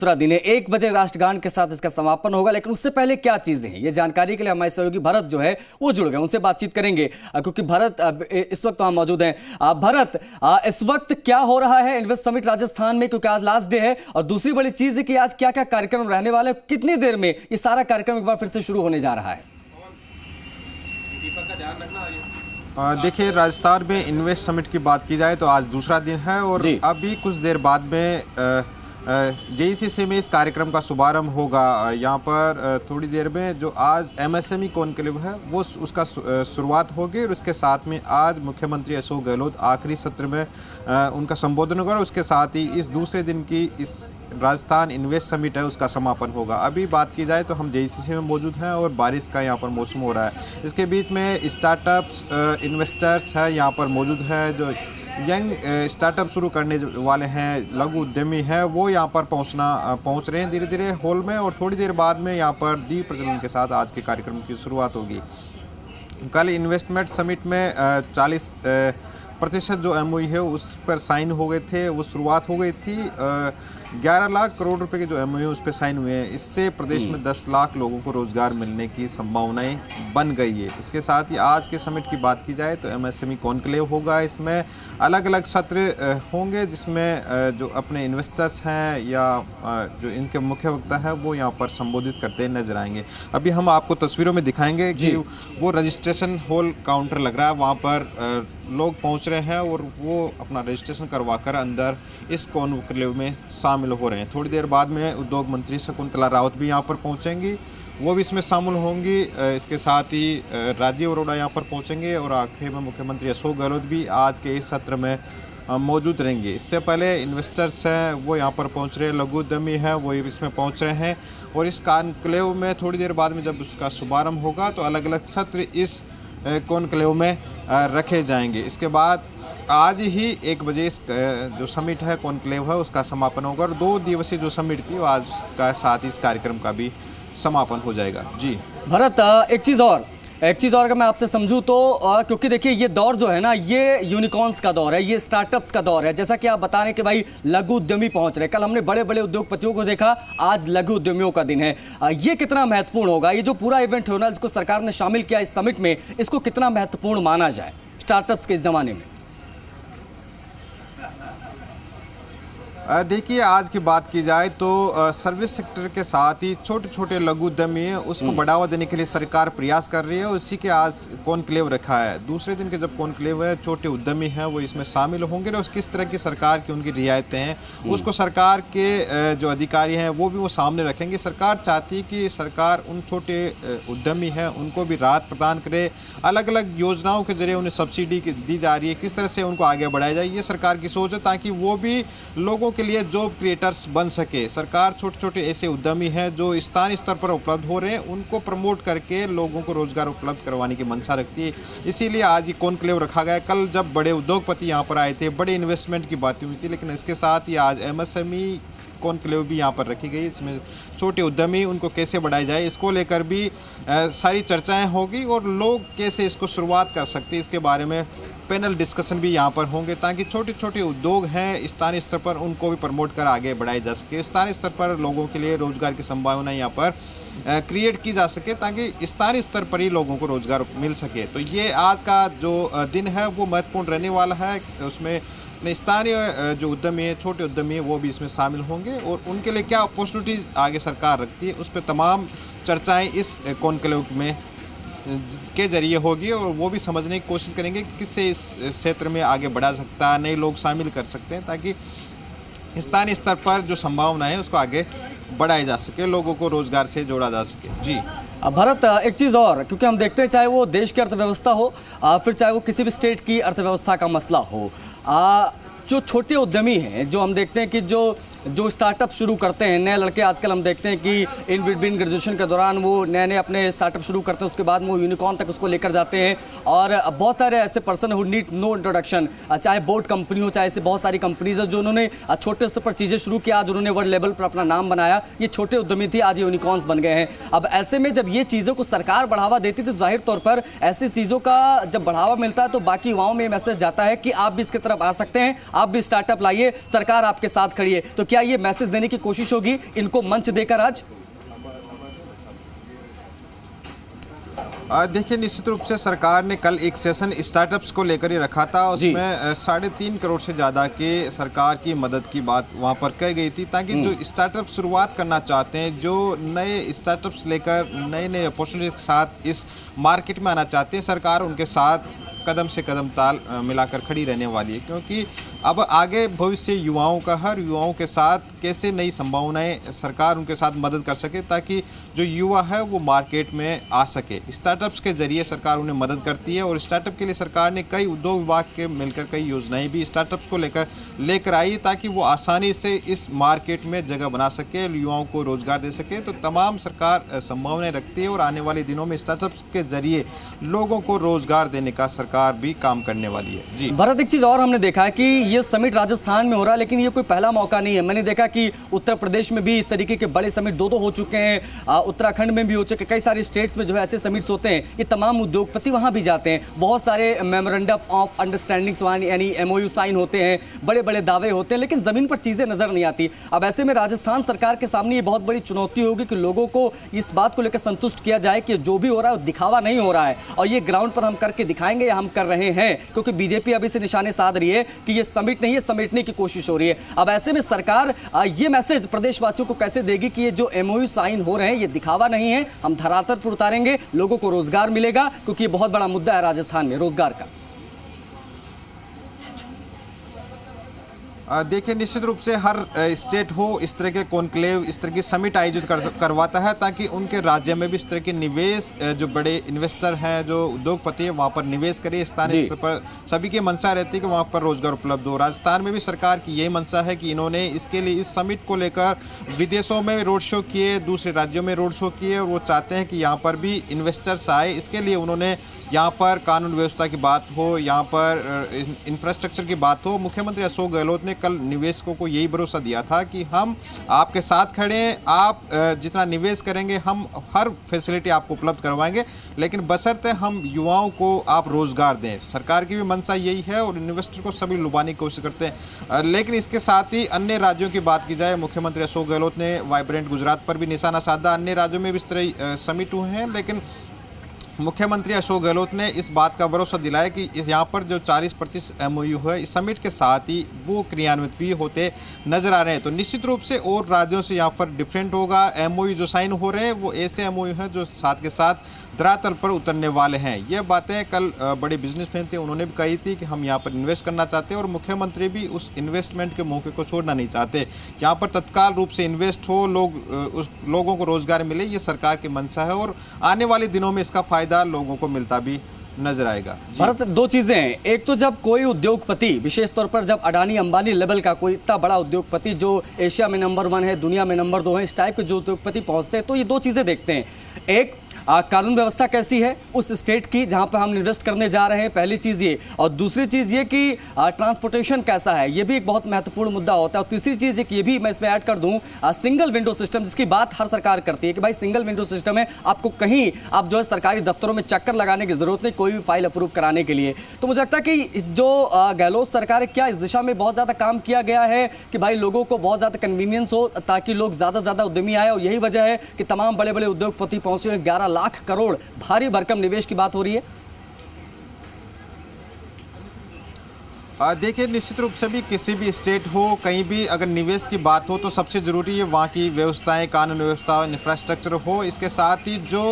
दूसरा दिन है। 1 बजे राष्ट्रगान के साथ इसका समापन होगा, लेकिन उससे पहले क्या चीजें हैं ये जानकारी के लिए हमारे सहयोगी भरत जो है वो जुड़ गए, उनसे बातचीत करेंगे क्योंकि भरत इस वक्त वहां मौजूद हैं। भरत, इस वक्त क्या हो रहा है इन्वेस्ट समिट राजस्थान में, क्योंकि आज लास्ट डे है, और दूसरी बड़ी चीज है कि आज क्या क्या कार्यक्रम रहने वाले, कितनी देर में ये सारा कार्यक्रम एक बार फिर से शुरू होने जा रहा है? देखिए, राजस्थान में इन्वेस्ट समिट की बात की जाए तो आज दूसरा दिन है और अभी कुछ देर बाद में जेईसीसी में इस कार्यक्रम का शुभारंभ होगा। यहाँ पर थोड़ी देर में जो आज एमएसएमई कॉन्क्लेव है वो उसका शुरुआत होगी और उसके साथ में आज मुख्यमंत्री अशोक गहलोत आखिरी सत्र में उनका संबोधन होगा और उसके साथ ही इस दूसरे दिन की इस राजस्थान इन्वेस्ट समिट है उसका समापन होगा। अभी बात की जाए तो हम जेईसीसी में मौजूद हैं और बारिश का यहाँ पर मौसम हो रहा है। इसके बीच में स्टार्टअप्स इन्वेस्टर्स हैं यहाँ पर मौजूद हैं, जो यंग स्टार्टअप शुरू करने वाले हैं, लघु उद्यमी हैं, वो यहाँ पर पहुँच रहे हैं धीरे धीरे हॉल में और थोड़ी देर बाद में यहाँ पर दीप प्रज्वलन के साथ आज के कार्यक्रम की शुरुआत होगी। कल इन्वेस्टमेंट समिट में 40% जो एमओयू है उस पर साइन हो गए थे, वो शुरुआत हो गई थी। 11 लाख करोड़ रुपए के जो एमओयू उस पर साइन हुए हैं, इससे प्रदेश में 10 लाख लोगों को रोजगार मिलने की संभावनाएं बन गई है। इसके साथ ही आज के समिट की बात की जाए तो एमएसएमई कॉन्क्लेव होगा। इसमें अलग अलग सत्र होंगे जिसमें जो अपने इन्वेस्टर्स हैं या जो इनके मुख्य वक्ता हैं वो यहाँ पर संबोधित करते नजर आएंगे। अभी हम आपको तस्वीरों में दिखाएंगे कि वो रजिस्ट्रेशन हॉल काउंटर लग रहा है, वहाँ पर लोग पहुँच रहे हैं और वो अपना रजिस्ट्रेशन करवा कर अंदर इस कॉन्क्लेव में शामिल हो रहे हैं। थोड़ी देर बाद में उद्योग मंत्री शकुंतला रावत भी यहाँ पर पहुँचेंगी, वो भी इसमें शामिल होंगी। इसके साथ ही राजीव अरोड़ा यहाँ पर पहुँचेंगे और आखिर में मुख्यमंत्री अशोक गहलोत भी आज के इस सत्र में मौजूद रहेंगे। इससे पहले इन्वेस्टर्स हैं वो यहाँ पर पहुँच रहे हैं, लघु उद्यमी हैं वो इसमें पहुँच रहे हैं और इस कॉन्क्लेव में थोड़ी देर बाद में जब उसका शुभारम्भ होगा तो अलग अलग सत्र इस कॉन्क्लेव में रखे जाएंगे। इसके बाद आज ही 1 बजे इस जो समिट है कॉन्क्लेव है उसका समापन होगा और 2 दिवसीय जो समिट थी वो आज का साथ ही इस कार्यक्रम का भी समापन हो जाएगा। जी भरत, एक चीज़ और अगर मैं आपसे समझूं तो क्योंकि देखिए ये दौर जो है ना ये यूनिकॉर्न्स का दौर है, ये स्टार्टअप्स का दौर है। जैसा कि आप बता रहे हैं कि भाई लघु उद्यमी पहुंच रहे हैं, कल हमने बड़े बड़े उद्योगपतियों को देखा, आज लघु उद्यमियों का दिन है। ये कितना महत्वपूर्ण होगा, ये जो पूरा इवेंट होना जिसको सरकार ने शामिल किया इस समिट में, इसको कितना महत्वपूर्ण माना जाए स्टार्टअप्स के इस जमाने में? देखिए, आज की बात की जाए तो सर्विस सेक्टर के साथ ही छोटे छोटे लघु उद्यमी हैं उसको बढ़ावा देने के लिए सरकार प्रयास कर रही है। उसी के आज कॉन्क्लेव रखा है। दूसरे दिन के जब कॉन्क्लेव है छोटे उद्यमी हैं वो इसमें शामिल होंगे और किस तरह की सरकार की उनकी रियायतें हैं उसको सरकार के जो अधिकारी हैं वो भी वो सामने रखेंगे। सरकार चाहती है कि सरकार उन छोटे उद्यमी हैं उनको भी राहत प्रदान करे, अलग अलग योजनाओं के जरिए उन्हें सब्सिडी दी जा रही है, किस तरह से उनको आगे बढ़ाया जाए, ये सरकार की सोच है ताकि वो भी लोगों के लिए जॉब क्रिएटर्स बन सके। सरकार छोटे छोटे ऐसे उद्यमी हैं जो स्थानीय स्तर पर उपलब्ध हो रहे हैं उनको प्रमोट करके लोगों को रोजगार उपलब्ध करवाने की मंशा रखती है। इसीलिए आज ये कॉन्क्लेव रखा गया। कल जब बड़े उद्योगपति यहाँ पर आए थे, बड़े इन्वेस्टमेंट की बातें हुई थी, लेकिन इसके साथ ही आज एमएसएमई कॉन्क्लेव भी यहाँ पर रखी गई। इसमें छोटे उद्यमी उनको कैसे बढ़ाया जाए इसको लेकर भी सारी चर्चाएं होगी और लोग कैसे इसको शुरुआत कर सकते हैं इसके बारे में पैनल डिस्कशन भी यहाँ पर होंगे ताकि छोटे छोटे उद्योग हैं स्थानीय स्तर पर उनको भी प्रमोट कर आगे बढ़ाया जा सके। स्थानीय स्तर पर लोगों के लिए रोजगार की संभावना यहाँ पर क्रिएट की जा सके ताकि स्थानीय स्तर पर ही लोगों को रोजगार मिल सके। तो ये आज का जो दिन है वो महत्वपूर्ण रहने वाला है। उसमें स्थानीय जो उद्यमी है, छोटे उद्यमी है, वो भी इसमें शामिल होंगे और उनके लिए क्या अपॉर्चुनिटीज़ आगे सरकार रखती है उस पर तमाम चर्चाएँ इस कॉन्क्लेव में के जरिए होगी और वो भी समझने की कोशिश करेंगे कि किससे इस क्षेत्र में आगे बढ़ा सकता है, नए लोग शामिल कर सकते हैं ताकि स्थानीय स्तर पर जो संभावना है उसको आगे बढ़ाया जा सके, लोगों को रोजगार से जोड़ा जा सके। जी भरत, एक चीज़ और, क्योंकि हम देखते हैं चाहे वो देश की अर्थव्यवस्था हो फिर चाहे वो किसी भी स्टेट की अर्थव्यवस्था का मसला हो, जो छोटे उद्यमी हैं, जो हम देखते हैं कि जो स्टार्टअप शुरू करते हैं नए लड़के, आजकल हम देखते हैं कि इन बिटवीन ग्रेजुएशन के दौरान वो नए अपने स्टार्टअप शुरू करते हैं, उसके बाद वो यूनिकॉर्न तक उसको लेकर जाते हैं। और बहुत सारे ऐसे person who need no introduction, चाहे बोट कंपनी हो, चाहे ऐसे बहुत सारी कंपनीज है जो उन्होंने छोटे स्तर पर चीज़ें शुरू किया, आज उन्होंने वर्ल्ड लेवल पर अपना नाम बनाया। ये छोटे उद्यमी थे, आज यूनिकॉर्न्स बन गए हैं। अब ऐसे में जब ये चीज़ों को सरकार बढ़ावा देती तो जाहिर तौर पर ऐसी चीज़ों का जब बढ़ावा मिलता है तो बाकी युवाओं में मैसेज जाता है कि आप भी इसकी तरफ आ सकते हैं, आप भी स्टार्टअप लाइए, सरकार आपके साथ खड़ी है। तो क्या ये मैसेज देने की कोशिश होगी इनको मंच देकर आज? देखिए, निश्चित रूप से सरकार ने कल एक सेशन स्टार्टअप्स को लेकर ही रखा था। उसमें 3.5 करोड़ से ज़्यादा के सरकार की मदद की बात वहां पर कही गई थी, ताकि जो स्टार्टअप शुरुआत करना चाहते हैं, जो नए स्टार्टअप्स लेकर नए नए अपॉर्चुनिटी के साथ इस मार्केट में आना चाहते हैं, सरकार उनके साथ कदम से कदम ताल मिलाकर खड़ी रहने वाली है। क्योंकि अब आगे भविष्य युवाओं का, हर युवाओं के साथ कैसे नई संभावनाएं सरकार उनके साथ मदद कर सके, ताकि जो युवा है वो मार्केट में आ सके। स्टार्टअप्स के जरिए सरकार उन्हें मदद करती है और स्टार्टअप के लिए सरकार ने कई उद्योग विभाग के मिलकर कई योजनाएं भी स्टार्टअप्स को लेकर आई, ताकि वो आसानी से इस मार्केट में जगह बना सके, युवाओं को रोजगार दे सके। तो तमाम सरकार संभावनाएं रखती है और आने वाले दिनों में स्टार्टअप्स के जरिए लोगों को रोजगार देने का सरकार भी काम करने वाली है। जी भरत, एक चीज और हमने देखा है कि ये समिट राजस्थान में हो रहा है, लेकिन ये कोई पहला मौका नहीं है। मैंने देखा कि उत्तर प्रदेश में भी इस तरीके के बड़े समिट दो हो चुके हैं, उत्तराखंड में भी हो चुके, कई सारे स्टेट्स में जो है ऐसे समिट्स होते हैं। ये तमाम उद्योगपति वहां भी जाते हैं, बहुत सारे मेमोरेंडम ऑफ अंडरस्टैंडिंग्स यानी MOU साइन होते हैं, बड़े बड़े दावे होते हैं, लेकिन जमीन पर चीजें नजर नहीं आती। अब ऐसे में राजस्थान सरकार के सामने ये बहुत बड़ी चुनौती होगी कि लोगों को इस बात को लेकर संतुष्ट किया जाए कि जो भी हो रहा है वो दिखावा नहीं हो रहा है और ये ग्राउंड पर हम करके दिखाएंगे या हम कर रहे हैं। क्योंकि बीजेपी अभी से निशाने साध रही है कि ये समिट नहीं है, समेटने की कोशिश हो रही है। अब ऐसे में सरकार ये मैसेज प्रदेशवासियों को कैसे देगी कि ये जो MOU साइन हो रहे हैं ये दिखावा नहीं है, हम धरातल पर उतारेंगे, लोगों को रोजगार मिलेगा, क्योंकि ये बहुत बड़ा मुद्दा है राजस्थान में रोजगार का। देखिए, निश्चित रूप से हर स्टेट हो इस तरह के कॉन्क्लेव, इस तरह की समिट आयोजित करवाता है, ताकि उनके राज्य में भी इस तरह के निवेश, जो बड़े इन्वेस्टर हैं, जो उद्योगपति हैं, वहाँ पर निवेश करें। स्थानीय स्तर पर सभी की मंशा रहती है कि वहाँ पर रोजगार उपलब्ध हो। राजस्थान में भी सरकार की यही मंशा है कि इन्होंने इसके लिए इस समिट को लेकर विदेशों में रोड शो किए, दूसरे राज्यों में रोड शो किए, और वो चाहते हैं कि यहाँ पर भी इन्वेस्टर्स आए। इसके लिए उन्होंने यहाँ पर कानून व्यवस्था की बात हो, यहाँ पर इंफ्रास्ट्रक्चर की बात हो, मुख्यमंत्री अशोक गहलोत ने कल निवेशकों को यही भरोसा दिया था कि हम आपके साथ खड़े हैं, आप जितना निवेश करेंगे हम हर फैसिलिटी आपको उपलब्ध करवाएंगे, लेकिन बशर्ते हम युवाओं को आप रोजगार दें। सरकार की भी मंशा यही है और इन्वेस्टर को सभी लुभाने की कोशिश करते हैं। लेकिन इसके साथ ही अन्य राज्यों की बात की जाए, मुख्यमंत्री अशोक गहलोत ने वाइब्रेंट गुजरात पर भी निशाना साधा। अन्य राज्यों में भी इस तरह समिट हुए हैं, लेकिन मुख्यमंत्री अशोक गहलोत ने इस बात का भरोसा दिलाया कि इस यहाँ पर जो 40% MOU है, इस समिट के साथ ही वो क्रियान्वित भी होते नजर आ रहे हैं। तो निश्चित रूप से और राज्यों से यहाँ पर डिफरेंट होगा। MOU जो साइन हो रहे हैं वो ऐसे MOU हैं जो साथ के साथ धरातल पर उतरने वाले हैं। ये बातें कल बड़े बिजनेसमैन थे, उन्होंने भी कही थी कि हम यहाँ पर इन्वेस्ट करना चाहते हैं और मुख्यमंत्री भी उस इन्वेस्टमेंट के मौके को छोड़ना नहीं चाहते। यहाँ पर तत्काल रूप से इन्वेस्ट हो, उस लोगों को रोजगार मिले, ये सरकार की मंशा है और आने वाले दिनों में इसका फायदा लोगों को मिलता भी नजर आएगा। भरत, दो चीजें हैं। एक तो जब कोई उद्योगपति, विशेष तौर पर जब अडानी अंबानी लेवल का कोई इतना बड़ा उद्योगपति जो एशिया में नंबर 1 है, दुनिया में नंबर 2 है, इस टाइप के जो उद्योगपति पहुंचते हैं, तो ये दो चीजें देखते हैं। एक, कानून व्यवस्था कैसी है उस स्टेट की जहां पर हम इन्वेस्ट करने जा रहे हैं, पहली चीज़ ये, और दूसरी चीज़ ये कि ट्रांसपोर्टेशन कैसा है, ये भी एक बहुत महत्वपूर्ण मुद्दा होता है। और तीसरी चीज़ एक ये भी मैं इसमें ऐड कर दूं, सिंगल विंडो सिस्टम, जिसकी बात हर सरकार करती है कि भाई सिंगल विंडो सिस्टम है, आपको कहीं आप जो है सरकारी दफ्तरों में चक्कर लगाने की जरूरत नहीं, कोई भी फाइल अप्रूव कराने के लिए। तो मुझे लगता है कि जो गहलोत सरकार है, क्या इस दिशा में बहुत ज़्यादा काम किया गया है कि भाई लोगों को बहुत ज़्यादा कन्वीनियंस हो, ताकि लोग ज़्यादा से ज़्यादा उद्यमी आए, और यही वजह है कि तमाम बड़े बड़े उद्योगपति पहुंचे। 11 लाख करोड़ भारी भरकम निवेश की बात हो रही है। देखिए, निश्चित रूप से भी किसी भी स्टेट हो, कहीं भी अगर निवेश की बात हो तो सबसे ज़रूरी है वहाँ की व्यवस्थाएं, कानून व्यवस्था, इंफ्रास्ट्रक्चर हो। इसके साथ ही जो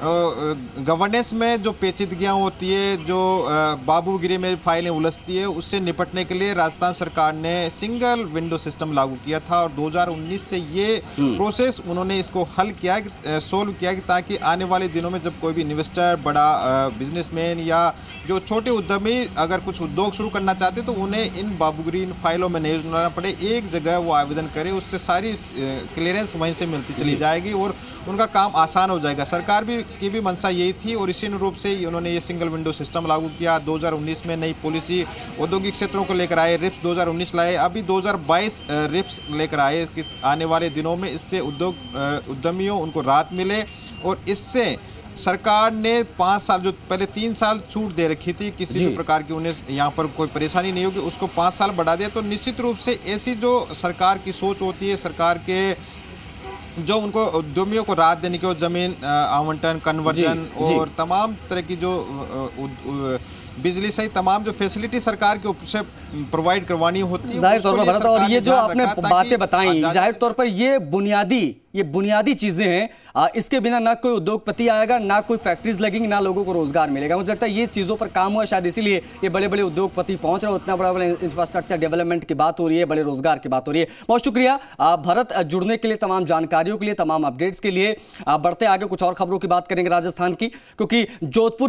गवर्नेंस में जो पेचीदगियाँ होती है, जो बाबूगिरी में फाइलें उलझती है, उससे निपटने के लिए राजस्थान सरकार ने सिंगल विंडो सिस्टम लागू किया था और 2019 से ये प्रोसेस उन्होंने इसको हल किया, सोल्व किया कि ताकि आने वाले दिनों में जब कोई भी इन्वेस्टर, बड़ा बिजनेसमैन या जो छोटे उद्यमी अगर कुछ उद्योग शुरू करना चाहते तो उन्हें इन बाबूगिरी, इन फाइलों में नहीं जुड़ना पड़े, एक जगह वो आवेदन करें, उससे सारी क्लियरेंस वहीं से मिलती चली जाएगी और उनका काम आसान हो जाएगा। सरकार की भी मंशा यही थी और इसी रूप से उन्होंने ये सिंगल विंडो सिस्टम लागू किया। 2019 में नई पॉलिसी औद्योगिक क्षेत्रों को लेकर आए, रिप्स 2019 लाए, अभी 2022 रिप्स लेकर आए कि आने वाले दिनों में इससे उद्यमियों उनको राहत मिले और इससे सरकार ने 5 साल, जो पहले 3 साल छूट दे रखी थी, किसी भी प्रकार की उन्हें यहाँ पर कोई परेशानी नहीं होगी, उसको 5 साल बढ़ा दिया। तो निश्चित रूप से ऐसी जो सरकार की सोच होती है, सरकार के जो उनको उद्यमियों को राहत देने की, और जमीन आवंटन, कन्वर्जन और तमाम तरह की जो बिजली सहित तमाम जो फैसिलिटी सरकार के ऊपर से प्रोवाइड करवानी होती है, जाहिर तौर पर भरत, और ये जो आपने बातें बताई, जाहिर तौर पर ये बुनियादी चीजें हैं। इसके बिना ना कोई उद्योगपति आएगा, ना कोई फैक्ट्रीज लगेंगी, ना लोगों को रोजगार मिलेगा। मुझे लगता है ये चीजों पर काम हुआ, शायद इसीलिए ये बड़े बड़े उद्योगपति पहुंच रहे हैं, उतना बड़ा इंफ्रास्ट्रक्चर डेवलपमेंट की बात हो रही है, बड़े रोजगार की बात हो रही है। बहुत शुक्रिया भरत, जुड़ने के लिए, तमाम जानकारियों के लिए, तमाम अपडेट्स के लिए। बढ़ते आगे कुछ और खबरों की बात करेंगे राजस्थान की, क्योंकि जोधपुर